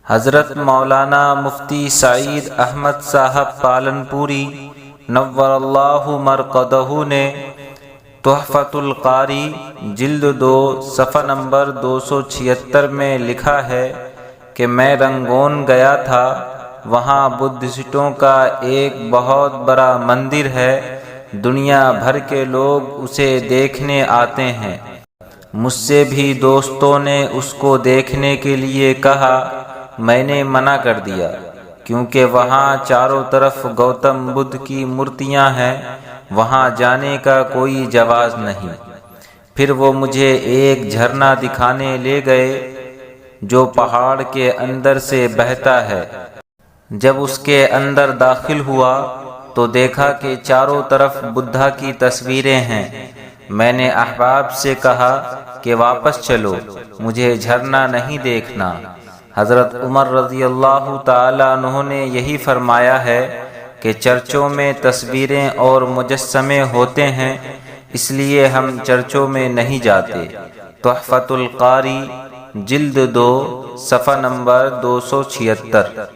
حضرت مولانا مفتی سعید احمد صاحب پالنپوری نور اللہ مرقدہ نے تحفۃ القاری جلد 2 صفحہ نمبر 276 میں لکھا ہے کہ میں رنگون گیا تھا، وہاں بدھسٹوں کا ایک بہت بڑا مندر ہے، دنیا بھر کے لوگ اسے دیکھنے آتے ہیں۔ مجھ سے بھی دوستوں نے اس کو دیکھنے کے لیے کہا، میں نے منع کر دیا کیونکہ وہاں چاروں طرف گوتم بدھ کی مورتیاں ہیں، وہاں جانے کا کوئی جواز نہیں۔ پھر وہ مجھے ایک جھرنا دکھانے لے گئے جو پہاڑ کے اندر سے بہتا ہے۔ جب اس کے اندر داخل ہوا تو دیکھا کہ چاروں طرف بدھا کی تصویریں ہیں۔ میں نے احباب سے کہا کہ واپس چلو، مجھے جھرنا نہیں دیکھنا۔ حضرت عمر رضی اللہ تعالیٰ عنہ نے یہی فرمایا ہے کہ چرچوں میں تصویریں اور مجسمے ہوتے ہیں، اس لیے ہم چرچوں میں نہیں جاتے۔ تحفۃ القاری جلد 2 صفحہ نمبر 276۔